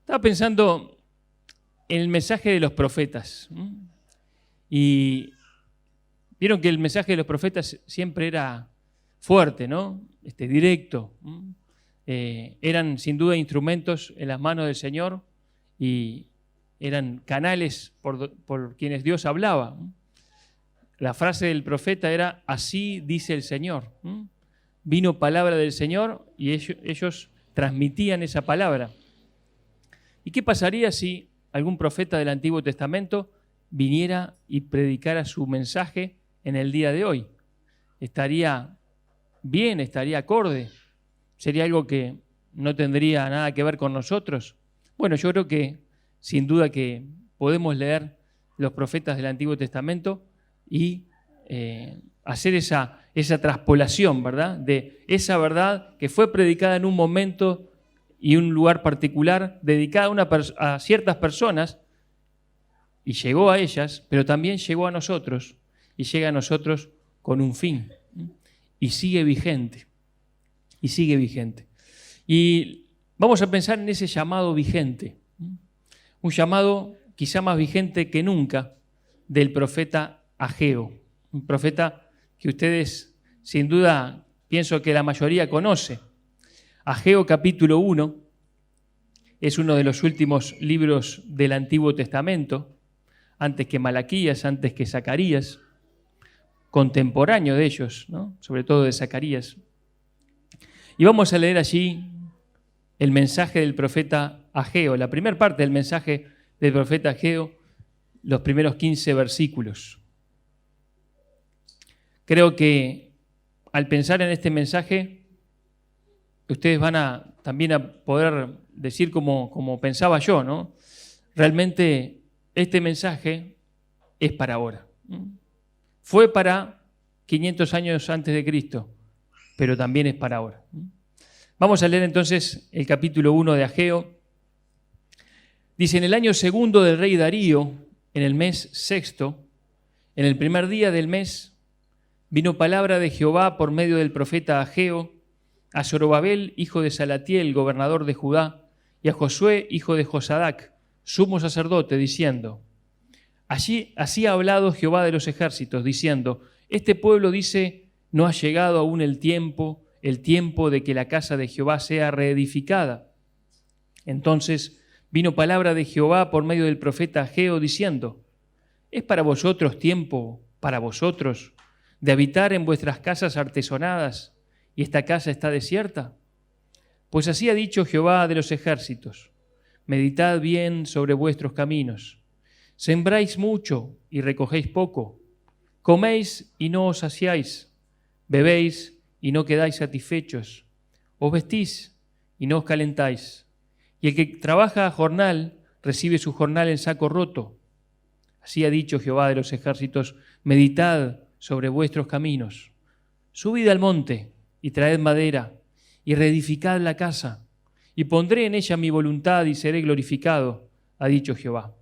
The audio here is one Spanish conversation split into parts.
Estaba pensando en el mensaje de los profetas. Y vieron que el mensaje de los profetas siempre era fuerte, ¿no? Directo. Eran sin duda instrumentos en las manos del Señor y eran canales por quienes Dios hablaba. La frase del profeta era: así dice el Señor. Vino palabra del Señor y ellos transmitían esa palabra. ¿Y qué pasaría si algún profeta del Antiguo Testamento viniera y predicara su mensaje en el día de hoy? ¿Estaría bien? ¿Estaría acorde? ¿Sería algo que no tendría nada que ver con nosotros? Bueno, yo creo que sin duda que podemos leer los profetas del Antiguo Testamento y hacer esa traspolación, ¿verdad? De esa verdad que fue predicada en un momento y un lugar particular, dedicada a ciertas personas, y llegó a ellas, pero también llegó a nosotros, y llega a nosotros con un fin, y sigue vigente, y sigue vigente. Y vamos a pensar en ese llamado vigente, un llamado quizá más vigente que nunca del profeta Ageo, un profeta que ustedes sin duda pienso que la mayoría conoce. Ageo capítulo 1 es uno de los últimos libros del Antiguo Testamento, antes que Malaquías, antes que Zacarías, contemporáneo de ellos, ¿no? Sobre todo de Zacarías. Y vamos a leer allí el mensaje del profeta Ageo, la primera parte del mensaje del profeta Ageo, los primeros 15 versículos. Creo que al pensar en este mensaje, ustedes van también a poder decir como pensaba yo, ¿no? Realmente este mensaje es para ahora. Fue para 500 años antes de Cristo, pero también es para ahora. Vamos a leer entonces el capítulo 1 de Ageo. Dice: en el año segundo del rey Darío, en el mes sexto, en el primer día del mes, vino palabra de Jehová por medio del profeta Ageo a Zorobabel, hijo de Salatiel, gobernador de Judá, y a Josué, hijo de Josadac, sumo sacerdote, diciendo: así ha hablado Jehová de los ejércitos, diciendo: este pueblo dice, no ha llegado aún el tiempo de que la casa de Jehová sea reedificada. Entonces vino palabra de Jehová por medio del profeta Ageo, diciendo: ¿es para vosotros tiempo, para vosotros, de habitar en vuestras casas artesonadas, y esta casa está desierta? Pues así ha dicho Jehová de los ejércitos: meditad bien sobre vuestros caminos. Sembráis mucho y recogéis poco. Coméis y no os saciáis. Bebéis y no quedáis satisfechos. Os vestís y no os calentáis. Y el que trabaja a jornal recibe su jornal en saco roto. Así ha dicho Jehová de los ejércitos: meditad sobre vuestros caminos. Subid al monte y traed madera, y reedificad la casa, y pondré en ella mi voluntad y seré glorificado, ha dicho Jehová.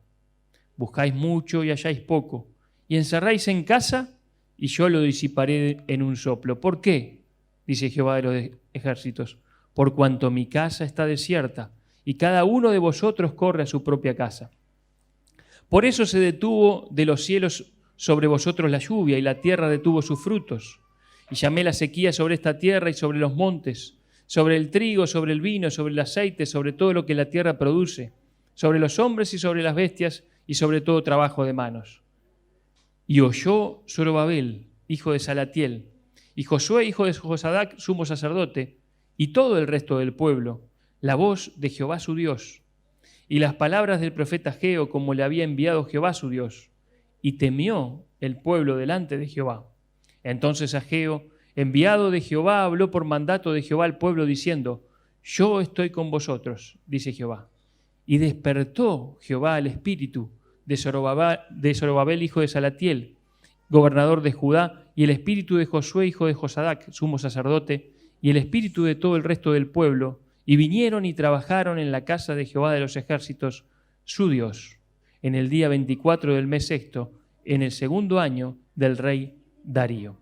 Buscáis mucho y halláis poco, y encerráis en casa, y yo lo disiparé en un soplo. ¿Por qué? Dice Jehová de los ejércitos: por cuanto mi casa está desierta, y cada uno de vosotros corre a su propia casa. Por eso se detuvo de los cielos sobre vosotros la lluvia, y la tierra detuvo sus frutos. Y llamé la sequía sobre esta tierra y sobre los montes, sobre el trigo, sobre el vino, sobre el aceite, sobre todo lo que la tierra produce, sobre los hombres y sobre las bestias, y sobre todo trabajo de manos. Y oyó Zorobabel, hijo de Salatiel, y Josué, hijo de Josadac, sumo sacerdote, y todo el resto del pueblo, la voz de Jehová su Dios, y las palabras del profeta Ageo, como le había enviado Jehová su Dios, y temió el pueblo delante de Jehová. Entonces Ageo, enviado de Jehová, habló por mandato de Jehová al pueblo, diciendo: yo estoy con vosotros, dice Jehová. Y despertó Jehová el espíritu de Zorobabel, hijo de Salatiel, gobernador de Judá, y el espíritu de Josué, hijo de Josadac, sumo sacerdote, y el espíritu de todo el resto del pueblo, y vinieron y trabajaron en la casa de Jehová de los ejércitos, su Dios, en el día 24 del mes sexto, en el segundo año del rey Darío.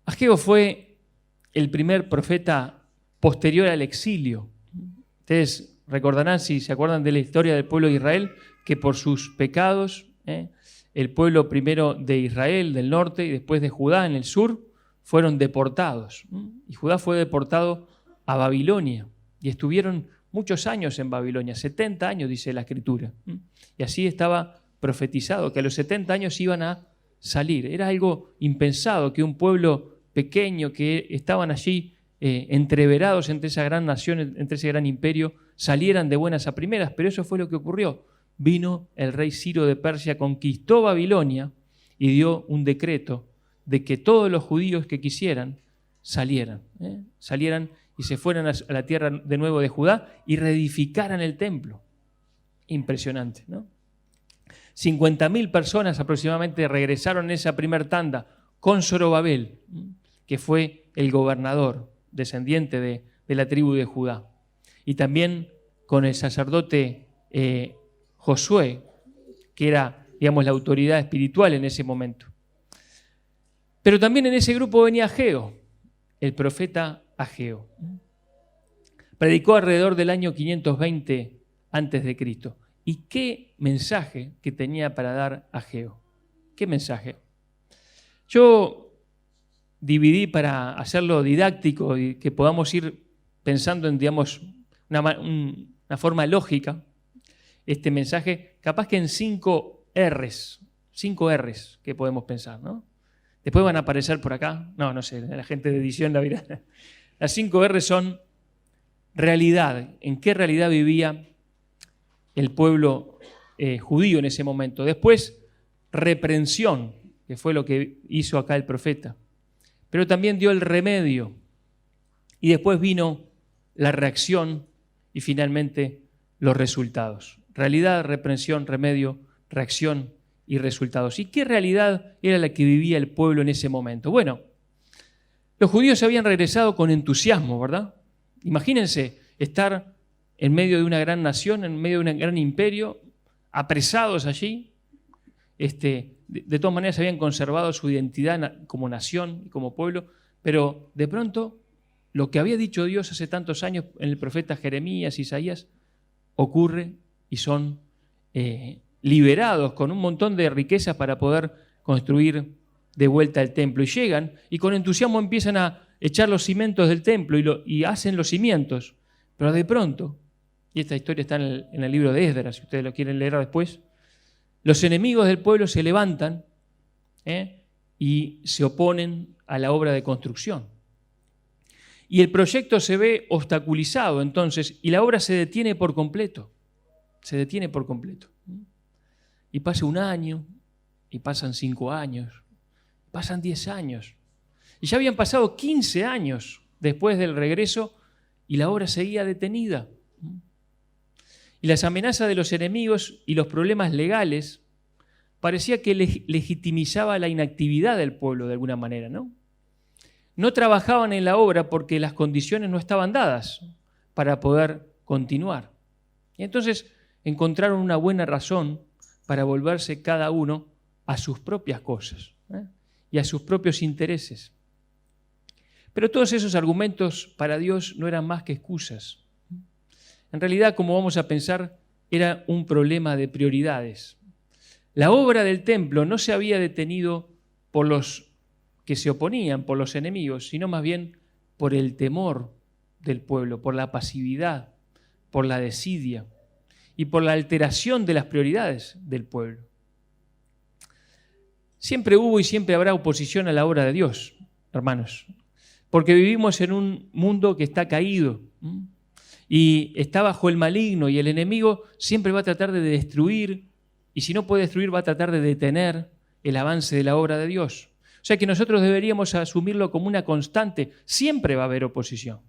Ageo fue el primer profeta posterior al exilio. Ustedes recordarán, si se acuerdan de la historia del pueblo de Israel, que por sus pecados, el pueblo primero de Israel, del norte, y después de Judá, en el sur, fueron deportados. Y Judá fue deportado a Babilonia. Y estuvieron muchos años en Babilonia, 70 años, dice la Escritura. Y así estaba profetizado, que a los 70 años iban a salir. Era algo impensado que un pueblo pequeño, que estaban allí entreverados entre esa gran nación, entre ese gran imperio, salieran de buenas a primeras. Pero eso fue lo que ocurrió. Vino el rey Ciro de Persia, conquistó Babilonia y dio un decreto de que todos los judíos que quisieran salieran y se fueran a la tierra de nuevo de Judá y reedificaran el templo. Impresionante, ¿no? 50.000 personas aproximadamente regresaron en esa primer tanda con Zorobabel, que fue el gobernador, descendiente de la tribu de Judá. Y también con el sacerdote Josué, que era, digamos, la autoridad espiritual en ese momento. Pero también en ese grupo venía Ageo, el profeta Ageo. Predicó alrededor del año 520 a.C. ¿Y qué mensaje que tenía para dar Ageo? ¿Qué mensaje? Yo dividí para hacerlo didáctico y que podamos ir pensando en, digamos, una forma lógica este mensaje, capaz que en 5 R's que podemos pensar, ¿no? Después van a aparecer por acá, no sé, la gente de edición la verá. Las 5 R son realidad, en qué realidad vivía el pueblo judío en ese momento. Después, reprensión, que fue lo que hizo acá el profeta. Pero también dio el remedio. Y después vino la reacción y finalmente los resultados. Realidad, reprensión, remedio, reacción y resultados. ¿Y qué realidad era la que vivía el pueblo en ese momento? Bueno, los judíos habían regresado con entusiasmo, ¿verdad? Imagínense estar en medio de una gran nación, en medio de un gran imperio, apresados allí. De todas maneras habían conservado su identidad como nación y como pueblo, pero de pronto lo que había dicho Dios hace tantos años en el profeta Jeremías, Isaías, ocurre y son liberados con un montón de riquezas para poder construir de vuelta el templo. Y llegan y con entusiasmo empiezan a echar los cimientos del templo y hacen los cimientos. Pero de pronto, y esta historia está en el libro de Esdras, si ustedes lo quieren leer después, los enemigos del pueblo se levantan y se oponen a la obra de construcción. Y el proyecto se ve obstaculizado entonces y la obra se detiene por completo. Se detiene por completo. Y pasa un año, y pasan 5 años, pasan 10 años. Y ya habían pasado 15 años después del regreso y la obra seguía detenida. Y las amenazas de los enemigos y los problemas legales parecía que legitimizaba la inactividad del pueblo de alguna manera, ¿no? No trabajaban en la obra porque las condiciones no estaban dadas para poder continuar. Y entonces encontraron una buena razón para volverse cada uno a sus propias cosas y a sus propios intereses. Pero todos esos argumentos para Dios no eran más que excusas. En realidad, como vamos a pensar, era un problema de prioridades. La obra del templo no se había detenido por los que se oponían, por los enemigos, sino más bien por el temor del pueblo, por la pasividad, por la desidia y por la alteración de las prioridades del pueblo. Siempre hubo y siempre habrá oposición a la obra de Dios, hermanos, porque vivimos en un mundo que está caído y está bajo el maligno, y el enemigo siempre va a tratar de destruir, y si no puede destruir va a tratar de detener el avance de la obra de Dios. O sea que nosotros deberíamos asumirlo como una constante, siempre va a haber oposición.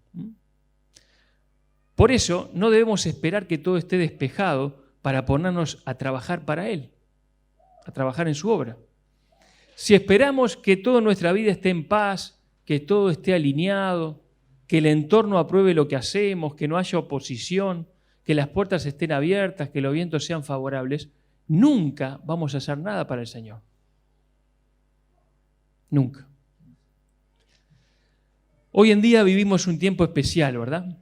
Por eso no debemos esperar que todo esté despejado para ponernos a trabajar para Él, a trabajar en su obra. Si esperamos que toda nuestra vida esté en paz, que todo esté alineado, que el entorno apruebe lo que hacemos, que no haya oposición, que las puertas estén abiertas, que los vientos sean favorables, nunca vamos a hacer nada para el Señor. Nunca. Hoy en día vivimos un tiempo especial, ¿verdad?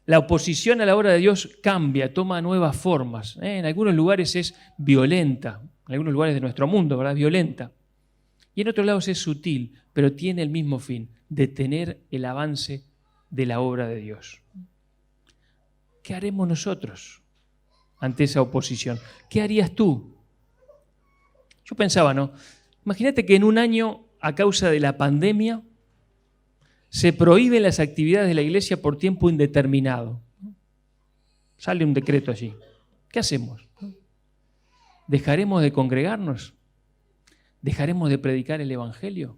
la oposición a la obra de Dios cambia, toma nuevas formas. En algunos lugares es violenta, en algunos lugares de nuestro mundo, ¿verdad? Violenta. Y en otros lados es sutil, pero tiene el mismo fin, detener el avance de la obra de Dios. ¿Qué haremos nosotros ante esa oposición? ¿Qué harías tú? Yo pensaba, ¿no? Imagínate que en un año, a causa de la pandemia, se prohíben las actividades de la iglesia por tiempo indeterminado. Sale un decreto allí. ¿Qué hacemos? ¿Dejaremos de congregarnos? ¿Dejaremos de predicar el Evangelio?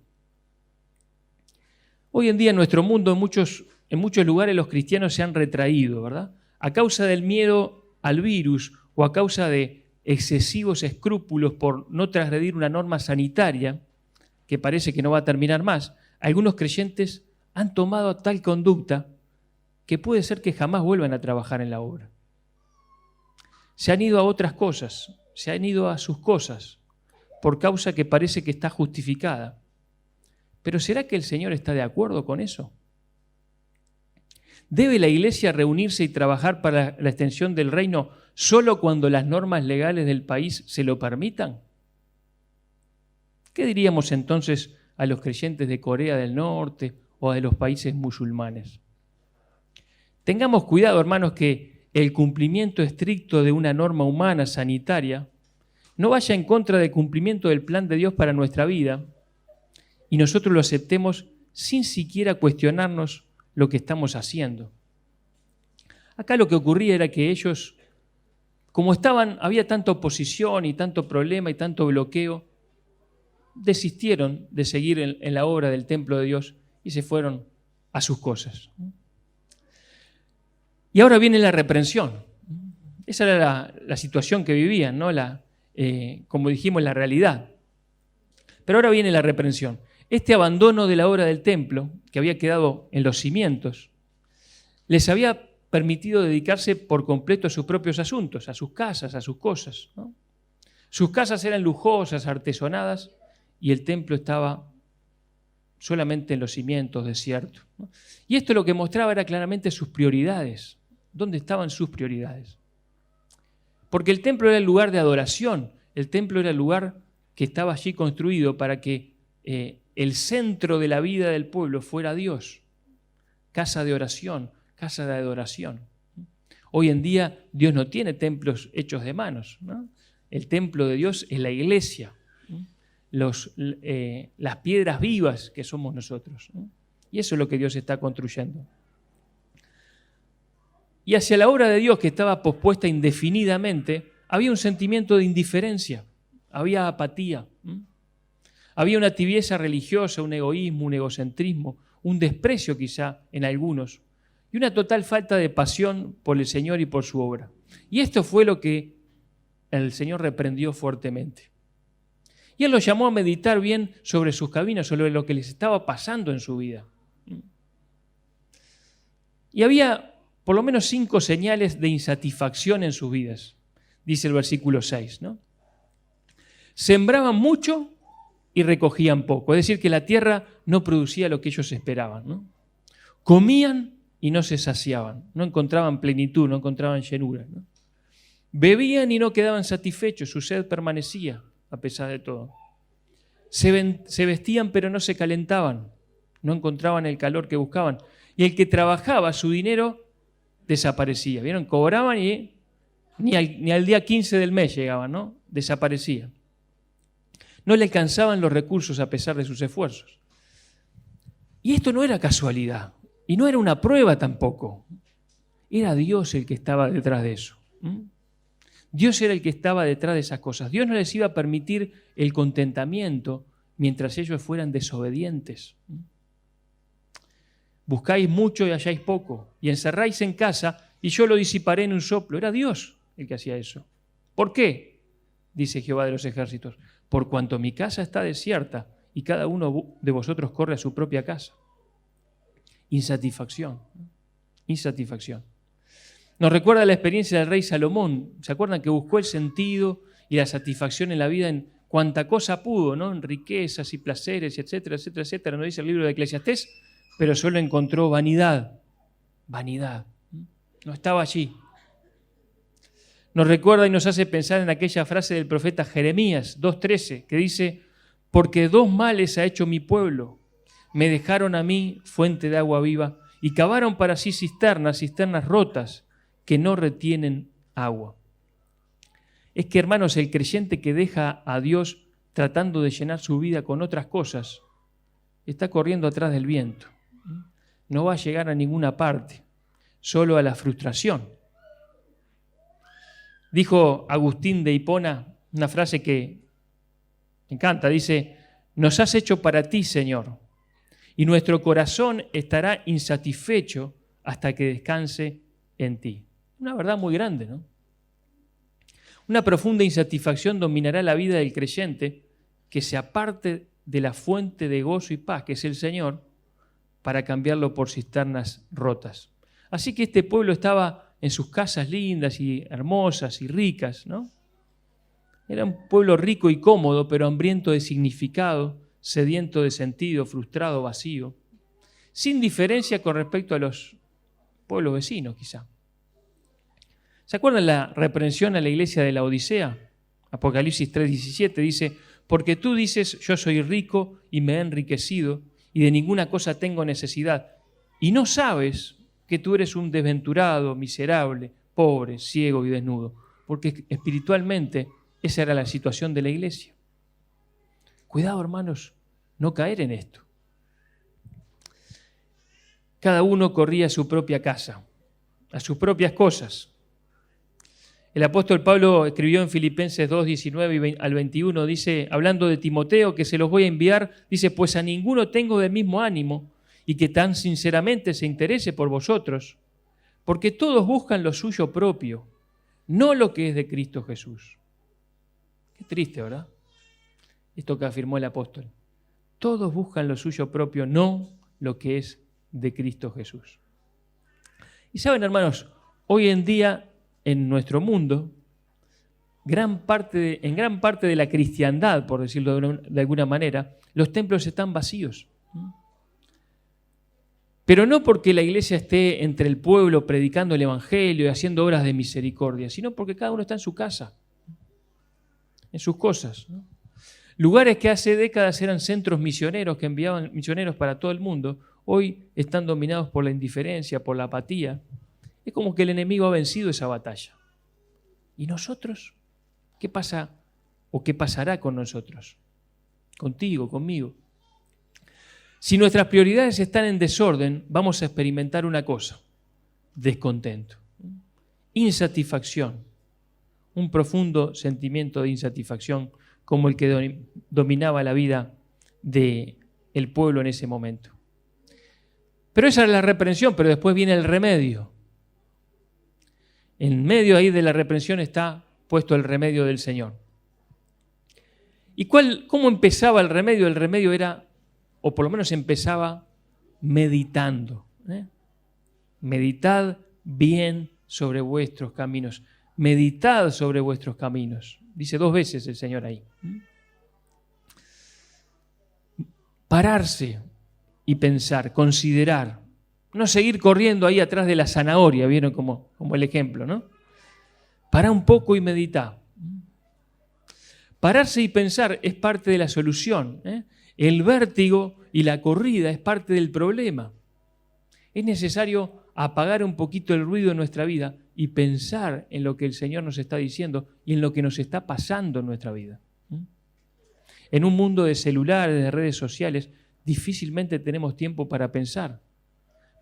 Hoy en día en nuestro mundo, en muchos lugares los cristianos se han retraído, ¿verdad? A causa del miedo al virus o a causa de excesivos escrúpulos por no transgredir una norma sanitaria, que parece que no va a terminar más, algunos creyentes han tomado tal conducta que puede ser que jamás vuelvan a trabajar en la obra. Se han ido a otras cosas, se han ido a sus cosas, por causa que parece que está justificada. Pero ¿será que el Señor está de acuerdo con eso? ¿Debe la iglesia reunirse y trabajar para la extensión del reino solo cuando las normas legales del país se lo permitan? ¿Qué diríamos entonces a los creyentes de Corea del Norte o de los países musulmanes? Tengamos cuidado, hermanos, que el cumplimiento estricto de una norma humana sanitaria no vaya en contra del cumplimiento del plan de Dios para nuestra vida y nosotros lo aceptemos sin siquiera cuestionarnos lo que estamos haciendo. Acá lo que ocurría era que ellos, como había tanta oposición y tanto problema y tanto bloqueo, desistieron de seguir en la obra del templo de Dios y se fueron a sus cosas. Y ahora viene la reprensión. Esa era la situación que vivían, ¿no? Como dijimos, la realidad. Pero ahora viene la reprensión. Este abandono de la obra del templo, que había quedado en los cimientos, les había permitido dedicarse por completo a sus propios asuntos, a sus casas, a sus cosas, ¿no? Sus casas eran lujosas, artesonadas, y el templo estaba solamente en los cimientos, desierto, ¿no? Y esto lo que mostraba era claramente sus prioridades. ¿Dónde estaban sus prioridades? Porque el templo era el lugar de adoración, el templo era el lugar que estaba allí construido para que el centro de la vida del pueblo fuera Dios. Casa de oración, casa de adoración. Hoy en día Dios no tiene templos hechos de manos, ¿no? El templo de Dios es la iglesia, ¿no? Las piedras vivas que somos nosotros, ¿no? Y eso es lo que Dios está construyendo. Y hacia la obra de Dios, que estaba pospuesta indefinidamente, había un sentimiento de indiferencia, había apatía, ¿no? Había una tibieza religiosa, un egoísmo, un egocentrismo, un desprecio quizá en algunos, y una total falta de pasión por el Señor y por su obra. Y esto fue lo que el Señor reprendió fuertemente. Y Él los llamó a meditar bien sobre sus caminos, sobre lo que les estaba pasando en su vida. Y había por lo menos 5 señales de insatisfacción en sus vidas, dice el versículo 6, ¿no? Sembraban mucho y recogían poco, es decir, que la tierra no producía lo que ellos esperaban, ¿no? Comían y no se saciaban, no encontraban plenitud, no encontraban llenura, ¿no? Bebían y no quedaban satisfechos, su sed permanecía a pesar de todo. Se vestían pero no se calentaban, no encontraban el calor que buscaban. Y el que trabajaba, su dinero desaparecía. ¿Vieron? Cobraban y ni al día 15 del mes llegaban, ¿no? Desaparecía. No le alcanzaban los recursos a pesar de sus esfuerzos. Y esto no era casualidad, y no era una prueba tampoco. Era Dios el que estaba detrás de eso. Dios era el que estaba detrás de esas cosas. Dios no les iba a permitir el contentamiento mientras ellos fueran desobedientes. Buscáis mucho y halláis poco, y encerráis en casa, y yo lo disiparé en un soplo. Era Dios el que hacía eso. ¿Por qué? Dice Jehová de los ejércitos. Por cuanto mi casa está desierta, y cada uno de vosotros corre a su propia casa. Insatisfacción. Insatisfacción. Nos recuerda la experiencia del rey Salomón. ¿Se acuerdan que buscó el sentido y la satisfacción en la vida en cuanta cosa pudo, ¿no? En riquezas y placeres, etcétera, etcétera, etcétera. No dice el libro de Eclesiastés, pero solo encontró vanidad. Vanidad. no estaba allí. Nos recuerda y nos hace pensar en aquella frase del profeta Jeremías 2:13, que dice: porque dos males ha hecho mi pueblo, me dejaron a mí fuente de agua viva y cavaron para sí cisternas rotas que no retienen agua. Es que, hermanos, el creyente que deja a Dios tratando de llenar su vida con otras cosas, está corriendo atrás del viento. No va a llegar a ninguna parte, solo a la frustración. Dijo Agustín de Hipona una frase que me encanta, dice: nos has hecho para ti, Señor, y nuestro corazón estará insatisfecho hasta que descanse en ti. Una verdad muy grande, ¿no? Una profunda insatisfacción dominará la vida del creyente que se aparte de la fuente de gozo y paz, que es el Señor, para cambiarlo por cisternas rotas. Así que este pueblo estaba en sus casas lindas y hermosas y ricas, ¿no? Era un pueblo rico y cómodo, pero hambriento de significado, sediento de sentido, frustrado, vacío, sin diferencia con respecto a los pueblos vecinos, quizá. ¿Se acuerdan la reprensión a la iglesia de la Odisea? Apocalipsis 3:17 dice: porque tú dices, yo soy rico y me he enriquecido y de ninguna cosa tengo necesidad, y no sabes que tú eres un desventurado, miserable, pobre, ciego y desnudo, porque espiritualmente esa era la situación de la iglesia. Cuidado, hermanos, no caer en esto. Cada uno corría a su propia casa, a sus propias cosas. El apóstol Pablo escribió en Filipenses 2:19 al 21, dice, hablando de Timoteo, que se los voy a enviar, dice: pues a ninguno tengo del mismo ánimo y que tan sinceramente se interese por vosotros, porque todos buscan lo suyo propio, no lo que es de Cristo Jesús. Qué triste, ¿verdad? Esto que afirmó el apóstol. Todos buscan lo suyo propio, no lo que es de Cristo Jesús. Y saben, hermanos, hoy en día en nuestro mundo, en gran parte de la cristiandad, por decirlo de alguna manera, los templos están vacíos. Pero no porque la iglesia esté entre el pueblo predicando el evangelio y haciendo obras de misericordia, sino porque cada uno está en su casa, en sus cosas, ¿no? Lugares que hace décadas eran centros misioneros que enviaban misioneros para todo el mundo, hoy están dominados por la indiferencia, por la apatía. Es como que el enemigo ha vencido esa batalla. ¿Y nosotros? ¿Qué pasa o qué pasará con nosotros? Contigo, conmigo. Si nuestras prioridades están en desorden, vamos a experimentar una cosa: descontento, insatisfacción, un profundo sentimiento de insatisfacción como el que dominaba la vida del pueblo en ese momento. Pero esa es la reprensión, pero después viene el remedio. En medio ahí de la reprensión está puesto el remedio del Señor. ¿Y cómo empezaba el remedio? El remedio era, o por lo menos empezaba, meditando. Meditad bien sobre vuestros caminos. Meditad sobre vuestros caminos. Dice 2 veces el Señor ahí. Pararse y pensar, considerar. No seguir corriendo ahí atrás de la zanahoria, ¿vieron como el ejemplo, no? Pará un poco y meditá. Pararse y pensar es parte de la solución, ¿eh? El vértigo y la corrida es parte del problema. Es necesario apagar un poquito el ruido en nuestra vida y pensar en lo que el Señor nos está diciendo y en lo que nos está pasando en nuestra vida. En un mundo de celulares, de redes sociales, difícilmente tenemos tiempo para pensar.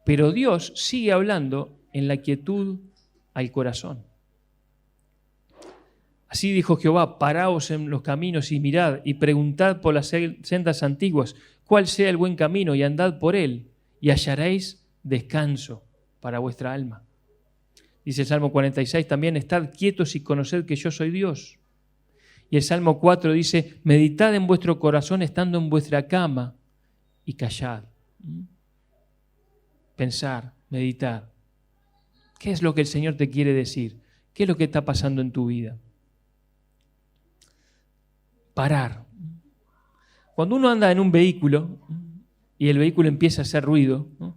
Pero Dios sigue hablando en la quietud al corazón. Así dijo Jehová: paraos en los caminos y mirad y preguntad por las sendas antiguas cuál sea el buen camino y andad por él y hallaréis descanso para vuestra alma. Dice el Salmo 46 también: estad quietos y conoced que yo soy Dios. Y el Salmo 4 dice: meditad en vuestro corazón estando en vuestra cama y callad. Pensar, meditar. ¿Qué es lo que el Señor te quiere decir? ¿Qué es lo que está pasando en tu vida? Parar. Cuando uno anda en un vehículo y el vehículo empieza a hacer ruido, ¿no?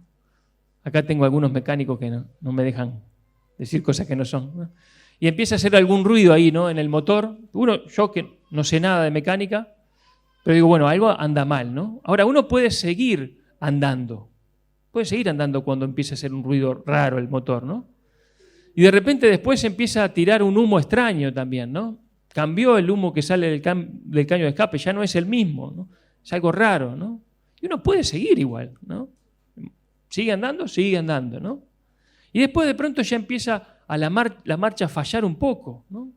Acá tengo algunos mecánicos que no me dejan decir cosas que no son, ¿no? Y empieza a hacer algún ruido ahí, ¿no? En el motor. Yo que no sé nada de mecánica, pero digo, bueno, algo anda mal, ¿no? Ahora, uno puede seguir andando. Puede seguir andando cuando empieza a hacer un ruido raro el motor, ¿no? Y de repente después empieza a tirar un humo extraño también, ¿no? Cambió el humo que sale del caño de escape, ya no es el mismo, ¿no? Es algo raro, ¿no? Y uno puede seguir igual, ¿no? Sigue andando, ¿no? Y después de pronto ya empieza a la marcha a fallar un poco, ¿no?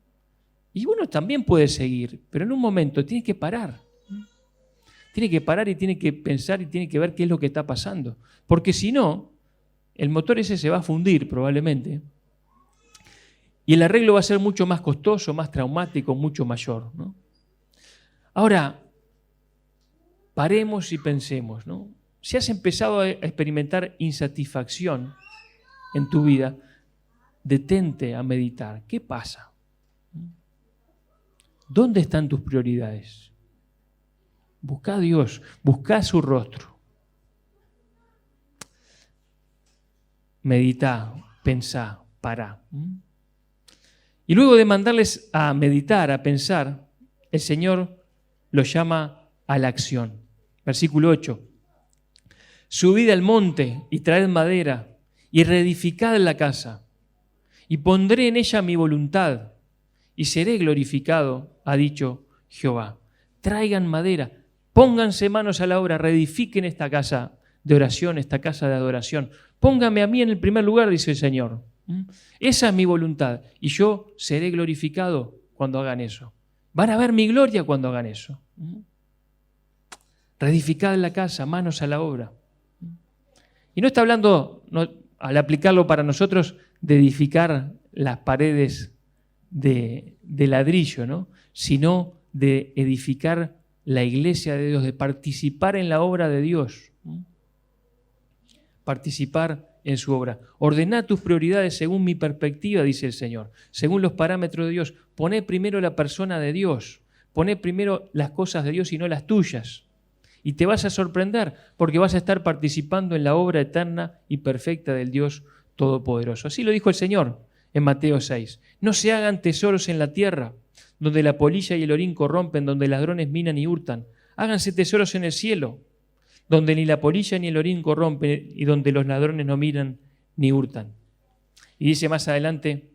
Y uno también puede seguir, pero en un momento tiene que parar. Tiene que parar y tiene que pensar y tiene que ver qué es lo que está pasando. Porque si no, el motor ese se va a fundir probablemente. Y el arreglo va a ser mucho más costoso, más traumático, mucho mayor, ¿no? Ahora, paremos y pensemos, ¿no? Si has empezado a experimentar insatisfacción en tu vida, detente a meditar. ¿Qué pasa? ¿Dónde están tus prioridades? Busca a Dios, busca su rostro. Medita, pensá, pará. Y luego de mandarles a meditar, a pensar, el Señor los llama a la acción. Versículo 8. Subid al monte y traed madera y reedificad la casa, y pondré en ella mi voluntad, y seré glorificado, ha dicho Jehová. Traigan madera, pónganse manos a la obra, reedifiquen esta casa de oración, esta casa de adoración. Pónganme a mí en el primer lugar, dice el Señor. Esa es mi voluntad, y yo seré glorificado cuando hagan eso. Van a ver mi gloria cuando hagan eso. Reedificad la casa, manos a la obra. Y no está hablando, al aplicarlo para nosotros, de edificar las paredes de ladrillo, ¿no? Sino de edificar la iglesia de Dios, de participar en la obra de Dios. Participar en su obra. Ordená tus prioridades según mi perspectiva, dice el Señor, según los parámetros de Dios. Poné primero la persona de Dios, poné primero las cosas de Dios y no las tuyas. Y te vas a sorprender porque vas a estar participando en la obra eterna y perfecta del Dios Todopoderoso. Así lo dijo el Señor en Mateo 6. No se hagan tesoros en la tierra, donde la polilla y el orín corrompen, donde ladrones minan y hurtan. Háganse tesoros en el cielo, donde ni la polilla ni el orín corrompen y donde los ladrones no miran ni hurtan. Y dice más adelante,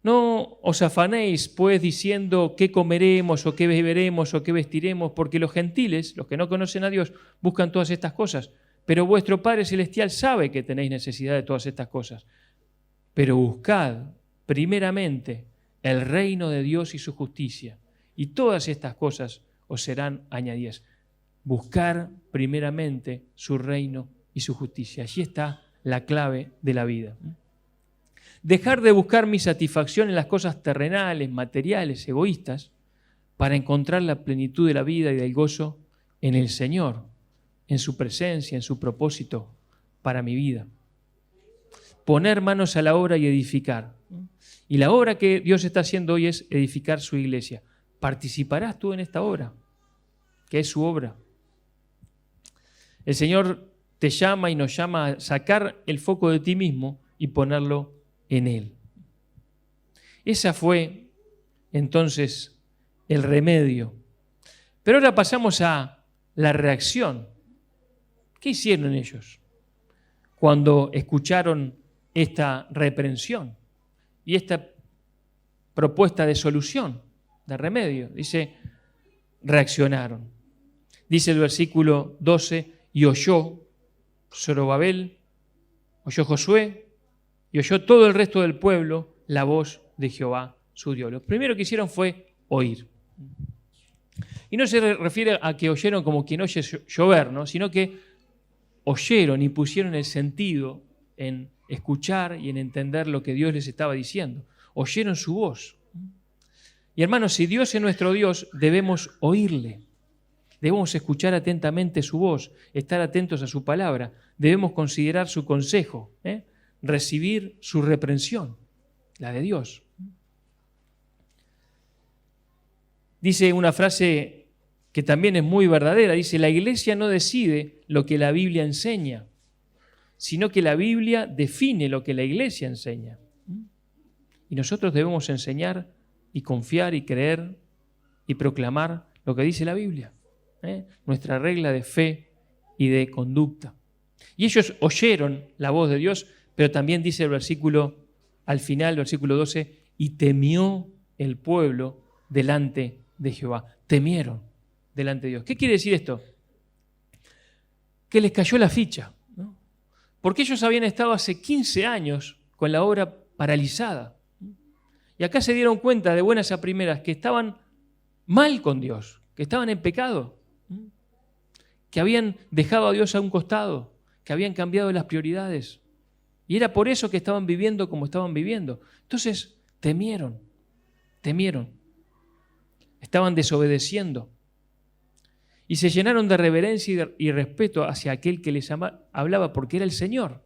no os afanéis pues diciendo qué comeremos o qué beberemos o qué vestiremos, porque los gentiles, los que no conocen a Dios, buscan todas estas cosas. Pero vuestro Padre Celestial sabe que tenéis necesidad de todas estas cosas. Pero buscad primeramente el reino de Dios y su justicia, y todas estas cosas os serán añadidas. Buscar primeramente su reino y su justicia. Allí está la clave de la vida. Dejar de buscar mi satisfacción en las cosas terrenales, materiales, egoístas, para encontrar la plenitud de la vida y del gozo en el Señor, en su presencia, en su propósito para mi vida. Poner manos a la obra y edificar. Y la obra que Dios está haciendo hoy es edificar su iglesia. ¿Participarás tú en esta obra? Que es su obra. El Señor te llama y nos llama a sacar el foco de ti mismo y ponerlo en Él. Esa fue entonces el remedio. Pero ahora pasamos a la reacción. ¿Qué hicieron ellos cuando escucharon esta reprensión y esta propuesta de solución, de remedio? Dice, reaccionaron. Dice el versículo 12, y oyó Zorobabel, oyó Josué y oyó todo el resto del pueblo la voz de Jehová su Dios. Lo primero que hicieron fue oír. Y no se refiere a que oyeron como quien oye llover, ¿no? Sino que oyeron y pusieron el sentido en escuchar y en entender lo que Dios les estaba diciendo. Oyeron su voz. Y hermanos, si Dios es nuestro Dios, debemos oírle. Debemos escuchar atentamente su voz, estar atentos a su palabra. Debemos considerar su consejo, recibir su reprensión, la de Dios. Dice una frase que también es muy verdadera. Dice, la iglesia no decide lo que la Biblia enseña, sino que la Biblia define lo que la Iglesia enseña. Y nosotros debemos enseñar y confiar y creer y proclamar lo que dice la Biblia, nuestra regla de fe y de conducta. Y ellos oyeron la voz de Dios, pero también dice el versículo, al final, versículo 12, y temió el pueblo delante de Jehová. Temieron delante de Dios. ¿Qué quiere decir esto? Que les cayó la ficha, ¿no? Porque ellos habían estado hace 15 años con la obra paralizada. Y acá se dieron cuenta de buenas a primeras que estaban mal con Dios, que estaban en pecado, que habían dejado a Dios a un costado, que habían cambiado las prioridades. Y era por eso que estaban viviendo como estaban viviendo. Entonces temieron. Estaban desobedeciendo. Y se llenaron de reverencia y respeto hacia aquel que les hablaba, porque era el Señor.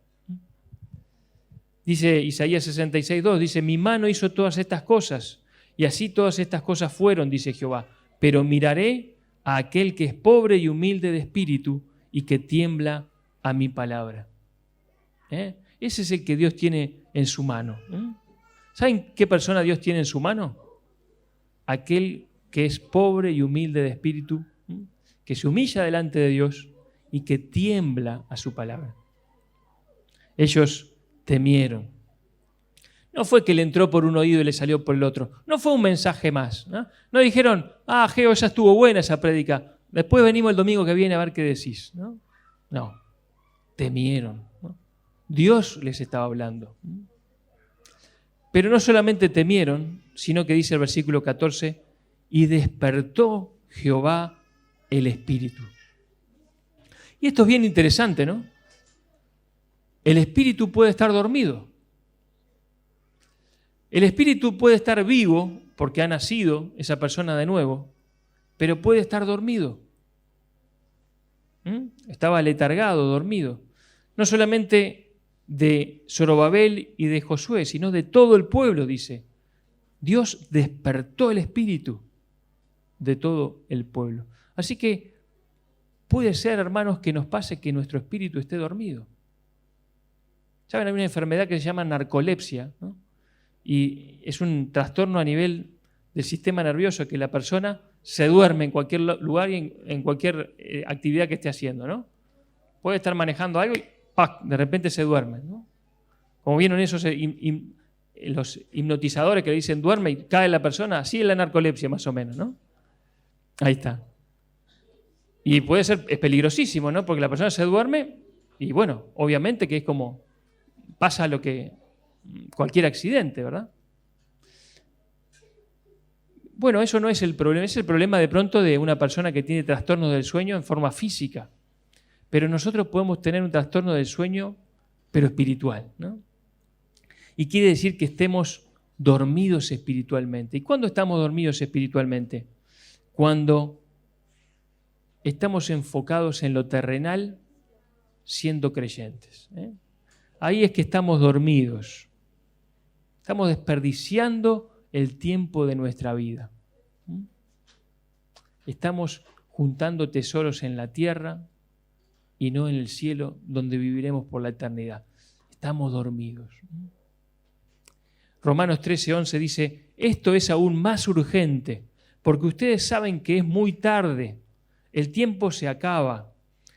Dice Isaías 66:2, dice, mi mano hizo todas estas cosas, y así todas estas cosas fueron, dice Jehová. Pero miraré a aquel que es pobre y humilde de espíritu y que tiembla a mi palabra. Ese es el que Dios tiene en su mano. ¿Saben qué persona Dios tiene en su mano? Aquel que es pobre y humilde de espíritu, que se humilla delante de Dios y que tiembla a su palabra. Ellos temieron. No fue que le entró por un oído y le salió por el otro. No fue un mensaje más. No dijeron, Geo, esa estuvo buena esa prédica. Después venimos el domingo que viene a ver qué decís. No. Temieron. Dios les estaba hablando. Pero no solamente temieron, sino que dice el versículo 14, y despertó Jehová el espíritu. Y esto es bien interesante, ¿no? El espíritu puede estar dormido. El espíritu puede estar vivo porque ha nacido esa persona de nuevo, pero puede estar dormido. Estaba letargado, dormido. No solamente de Zorobabel y de Josué, sino de todo el pueblo, dice. Dios despertó el espíritu de todo el pueblo. Así que puede ser, hermanos, que nos pase que nuestro espíritu esté dormido. ¿Saben? Hay una enfermedad que se llama narcolepsia, ¿no? Y es un trastorno a nivel del sistema nervioso que la persona se duerme en cualquier lugar y en cualquier actividad que esté haciendo, ¿no? Puede estar manejando algo y ¡pac!, de repente se duerme, ¿no? Como vieron esos los hipnotizadores que le dicen duerme y cae la persona, así es la narcolepsia más o menos, ¿no? Ahí está. Y puede ser, es peligrosísimo, ¿no? Porque la persona se duerme y bueno, obviamente que es como pasa lo que cualquier accidente, ¿verdad? Bueno, eso no es el problema, es el problema de pronto de una persona que tiene trastornos del sueño en forma física. Pero nosotros podemos tener un trastorno del sueño, pero espiritual, ¿no? Y quiere decir que estemos dormidos espiritualmente. ¿Y cuándo estamos dormidos espiritualmente? Cuando estamos enfocados en lo terrenal siendo creyentes. Ahí es que estamos dormidos. Estamos desperdiciando el tiempo de nuestra vida. Estamos juntando tesoros en la tierra y no en el cielo, donde viviremos por la eternidad. Estamos dormidos. Romanos 13:11 dice, esto es aún más urgente, porque ustedes saben que es muy tarde, el tiempo se acaba,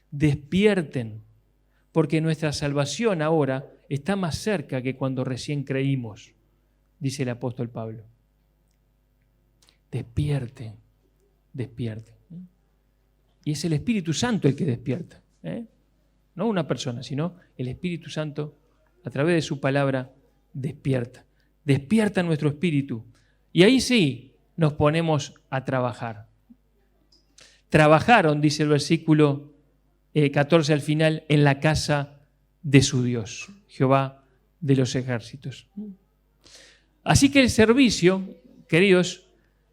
despierten, porque nuestra salvación ahora está más cerca que cuando recién creímos, dice el apóstol Pablo. Despierten, despierten. Y es el Espíritu Santo el que despierta. No una persona, sino el Espíritu Santo, a través de su palabra, despierta. Despierta nuestro espíritu. Y ahí sí nos ponemos a trabajar. Trabajaron, dice el versículo 14 al final, en la casa de su Dios, Jehová de los ejércitos. Así que el servicio, queridos,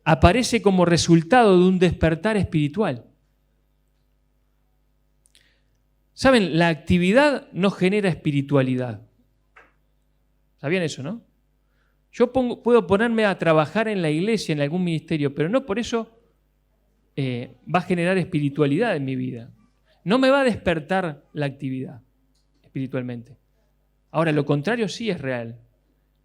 aparece como resultado de un despertar espiritual. ¿Saben? La actividad no genera espiritualidad. ¿Sabían eso, no? Yo puedo ponerme a trabajar en la iglesia, en algún ministerio, pero no por eso va a generar espiritualidad en mi vida. No me va a despertar la actividad. espiritualmente. Ahora, lo contrario sí es real.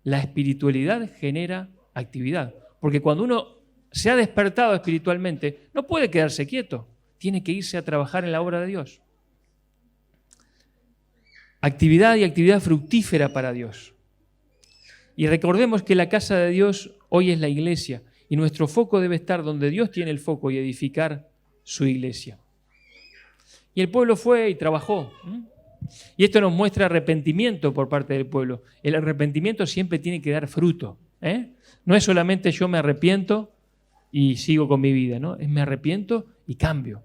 La espiritualidad genera actividad. Porque cuando uno se ha despertado espiritualmente, no puede quedarse quieto. Tiene que irse a trabajar en la obra de Dios. Actividad y actividad fructífera para Dios. Y recordemos que la casa de Dios hoy es la iglesia. Y nuestro foco debe estar donde Dios tiene el foco y edificar su iglesia. Y el pueblo fue y trabajó. Y esto nos muestra arrepentimiento por parte del pueblo. El arrepentimiento siempre tiene que dar fruto. No es solamente yo me arrepiento y sigo con mi vida, ¿no? Es me arrepiento y cambio.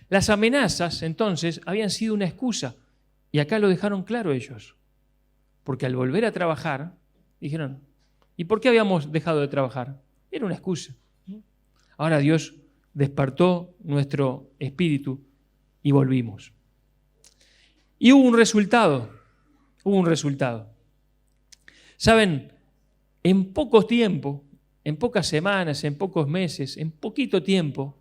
Las amenazas, entonces, habían sido una excusa. Y acá lo dejaron claro ellos. Porque al volver a trabajar, dijeron, ¿y por qué habíamos dejado de trabajar? Era una excusa. Ahora Dios despertó nuestro espíritu y volvimos. Y hubo un resultado. Saben, en poco tiempo, en pocas semanas, en pocos meses, en poquito tiempo,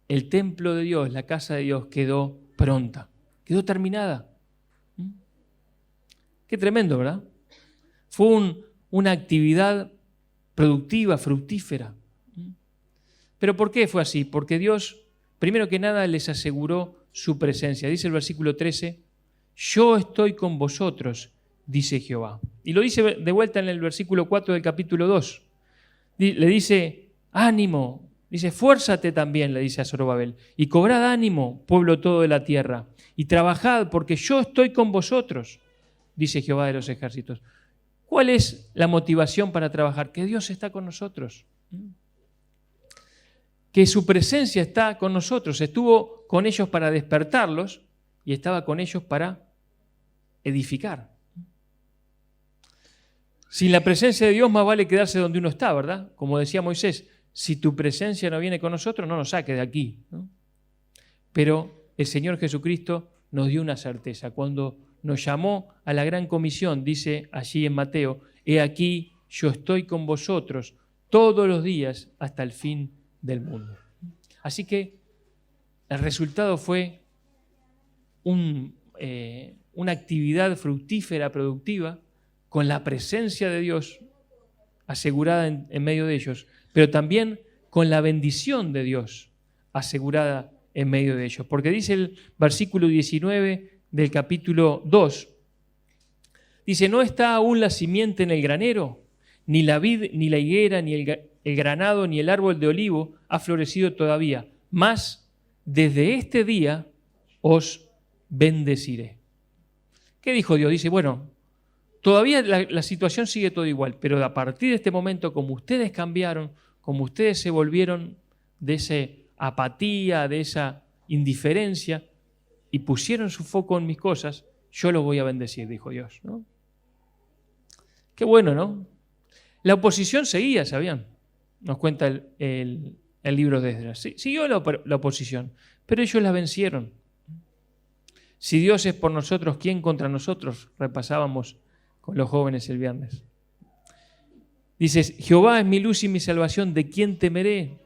el templo de Dios, la casa de Dios quedó pronta, quedó terminada. Qué tremendo, ¿verdad? Fue una actividad productiva, fructífera. ¿Pero por qué fue así? Porque Dios, primero que nada, les aseguró su presencia. Dice el versículo 13, yo estoy con vosotros, dice Jehová. Y lo dice de vuelta en el versículo 4 del capítulo 2. Le dice, ánimo, dice, fuérzate también, le dice a Zorobabel, y cobrad ánimo, pueblo todo de la tierra, y trabajad, porque yo estoy con vosotros, dice Jehová de los ejércitos. ¿Cuál es la motivación para trabajar? Que Dios está con nosotros. Que su presencia está con nosotros. Estuvo con ellos para despertarlos y estaba con ellos para edificar. Sin la presencia de Dios más vale quedarse donde uno está, ¿verdad? Como decía Moisés, si tu presencia no viene con nosotros, no nos saques de aquí, ¿no? Pero el Señor Jesucristo nos dio una certeza. Cuando nos llamó a la gran comisión, dice allí en Mateo, he aquí, yo estoy con vosotros todos los días hasta el fin del mundo. Así que el resultado fue una actividad fructífera, productiva, con la presencia de Dios asegurada en medio de ellos, pero también con la bendición de Dios asegurada en medio de ellos. Porque dice el versículo 19 del capítulo 2, dice, ¿no está aún la simiente en el granero? Ni la vid, ni la higuera, ni el granado, ni el árbol de olivo ha florecido todavía. Mas desde este día os bendeciré. ¿Qué dijo Dios? Dice, bueno, todavía la situación sigue todo igual, pero a partir de este momento, como ustedes cambiaron, como ustedes se volvieron de esa apatía, de esa indiferencia, y pusieron su foco en mis cosas, yo los voy a bendecir, dijo Dios, ¿no? Qué bueno, ¿no? La oposición seguía, ¿sabían? Nos cuenta el libro de Esdras. Siguió la oposición, pero ellos la vencieron. Si Dios es por nosotros, ¿quién contra nosotros? Repasábamos con los jóvenes el viernes. Dices, Jehová es mi luz y mi salvación, ¿de quién temeré?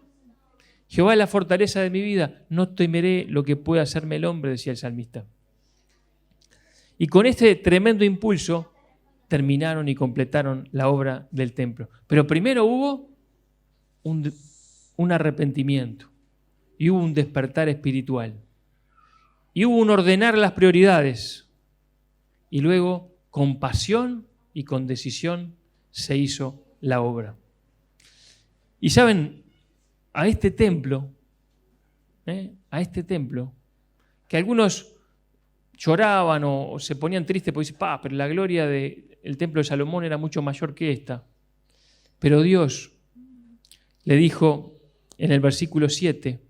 Jehová es la fortaleza de mi vida, no temeré lo que pueda hacerme el hombre, decía el salmista. Y con este tremendo impulso terminaron y completaron la obra del templo. Pero primero hubo un arrepentimiento y hubo un despertar espiritual y hubo un ordenar las prioridades y luego con pasión y con decisión se hizo la obra. Y saben, a este templo, que algunos lloraban o se ponían tristes porque dicen, pero la gloria del templo de Salomón era mucho mayor que esta. Pero Dios le dijo en el versículo 7,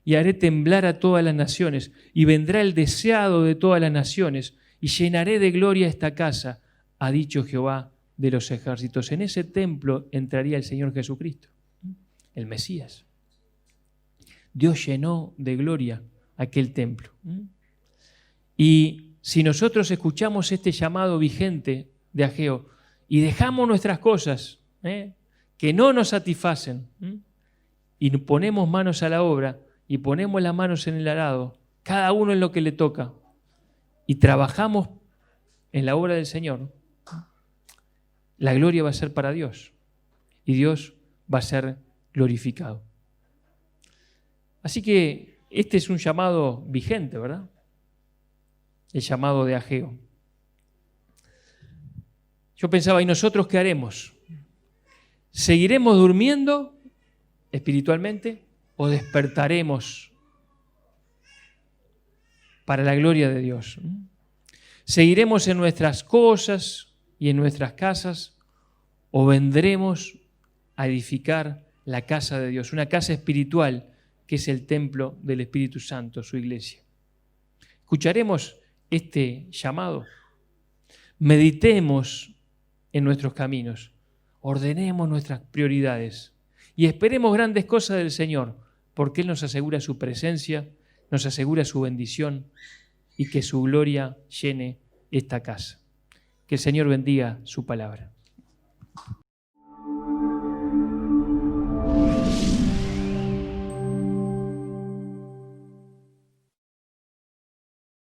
y haré temblar a todas las naciones, y vendrá el deseado de todas las naciones, y llenaré de gloria esta casa, ha dicho Jehová de los ejércitos. En ese templo entraría el Señor Jesucristo, el Mesías. Dios llenó de gloria aquel templo. Y si nosotros escuchamos este llamado vigente de Ageo y dejamos nuestras cosas que no nos satisfacen y ponemos manos a la obra y ponemos las manos en el arado, cada uno en lo que le toca, y trabajamos en la obra del Señor, la gloria va a ser para Dios y Dios va a ser glorificado. Así que este es un llamado vigente, ¿verdad? El llamado de Ageo. Yo pensaba, ¿y nosotros qué haremos? ¿Seguiremos durmiendo espiritualmente o despertaremos para la gloria de Dios? ¿Seguiremos en nuestras cosas y en nuestras casas o vendremos a edificar la casa de Dios, una casa espiritual que es el templo del Espíritu Santo, su iglesia? ¿Escucharemos este llamado? Meditemos en nuestros caminos, ordenemos nuestras prioridades y esperemos grandes cosas del Señor, porque Él nos asegura su presencia, nos asegura su bendición y que su gloria llene esta casa. Que el Señor bendiga su palabra.